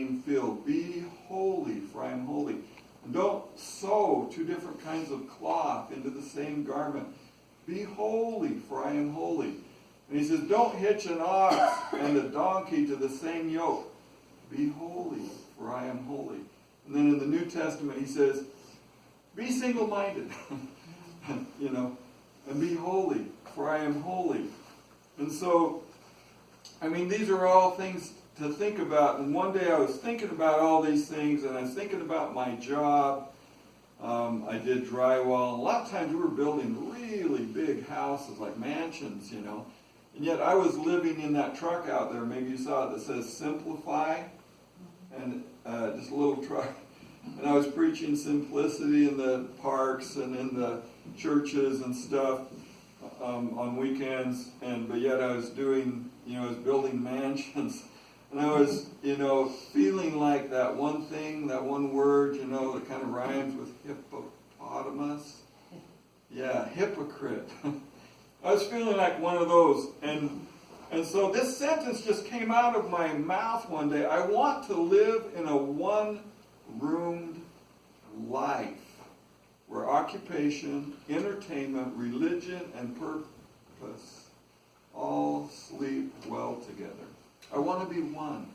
being filled. Be holy, for I am holy. And don't sew two different kinds of cloth into the same garment. Be holy, for I am holy. And he says, don't hitch an ox and a donkey to the same yoke. Be holy, for I am holy. And then in the New Testament he says, be single-minded, and be holy, for I am holy. And so, these are all things to think about. And one day I was thinking about all these things, and I was thinking about my job. I did drywall. And a lot of times we were building really big houses, like mansions, And yet I was living in that truck out there. Maybe you saw it that says Simplify. And just a little truck. And I was preaching simplicity in the parks and in the churches and stuff on weekends. But yet I was doing, I was building mansions. And I was, feeling like that one thing, that one word, that kind of rhymes with hippopotamus. Yeah, hypocrite. I was feeling like one of those. And so this sentence just came out of my mouth one day. I want to live in a one-roomed life where occupation, entertainment, religion, and purpose all sleep well together. I want to be one.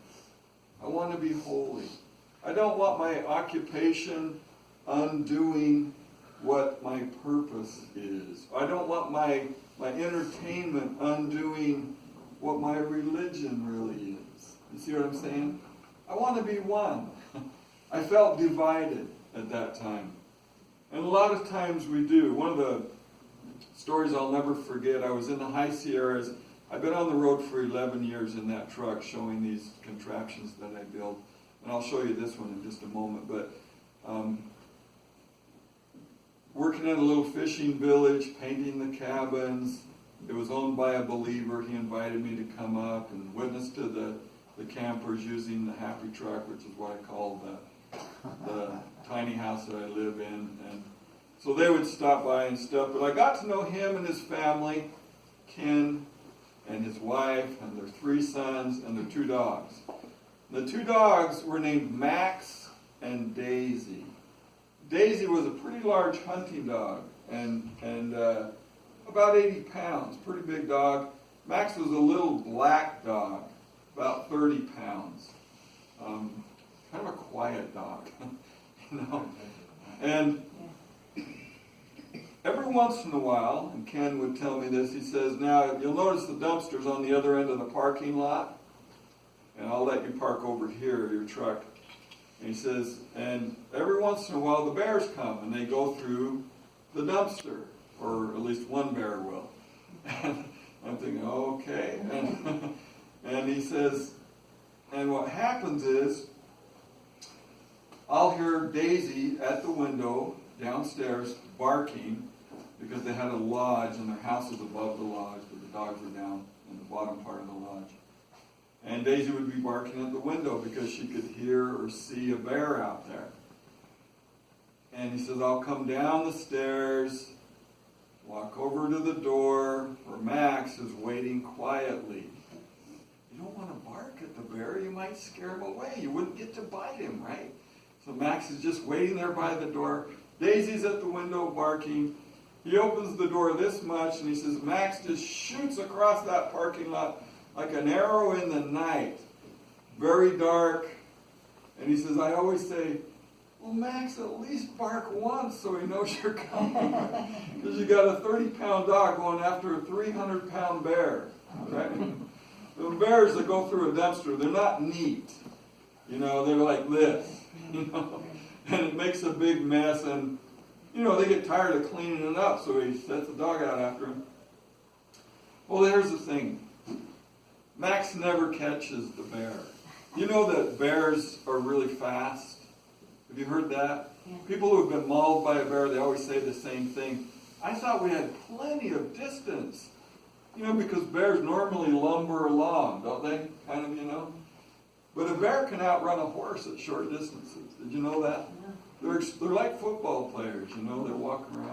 I want to be holy. I don't want my occupation undoing what my purpose is. I don't want my entertainment undoing what my religion really is. You see what I'm saying? I want to be one. I felt divided at that time. And a lot of times we do. One of the stories I'll never forget, I was in the High Sierras. I've been on the road for 11 years in that truck showing these contraptions that I build. And I'll show you this one in just a moment. But working at a little fishing village, painting the cabins. It was owned by a believer. He invited me to come up and witness to the campers using the happy truck, which is what I call the tiny house that I live in. And so they would stop by and stuff. But I got to know him and his family, Ken and his wife and their 3 sons and their 2 dogs. The 2 dogs were named Max and Daisy. Daisy was a pretty large hunting dog and about 80 pounds, pretty big dog. Max was a little black dog, about 30 pounds. Kind of a quiet dog, And every once in a while, and Ken would tell me this, he says, now you'll notice the dumpster's on the other end of the parking lot, and I'll let you park over here, your truck. And he says, and every once in a while the bears come and they go through the dumpster, or at least one bear will. And I'm thinking, okay. And he says, and what happens is, I'll hear Daisy at the window downstairs barking because they had a lodge and their house was above the lodge, but the dogs were down in the bottom part of the lodge. And Daisy would be barking at the window because she could hear or see a bear out there. And he says, I'll come down the stairs, walk over to the door where Max is waiting quietly. You don't want to bark at the bear. You might scare him away. You wouldn't get to bite him, right? So Max is just waiting there by the door. Daisy's at the window barking. He opens the door this much and he says, Max just shoots across that parking lot like an arrow in the night. Very dark. And he says, I always say, well, Max, at least bark once so he knows you're coming. Because you got a 30-pound dog going after a 300-pound bear. Right? The bears that go through a dumpster, they're not neat. They're like this. And it makes a big mess. And, they get tired of cleaning it up, so he sets the dog out after him. Well, here's the thing. Max never catches the bear. You know that bears are really fast? Have you heard that? Yeah. People who have been mauled by a bear, they always say the same thing. I thought we had plenty of distance. Because bears normally lumber along, don't they? Kind of, But a bear can outrun a horse at short distances. Did you know that? Yeah. They're like football players, they walk around.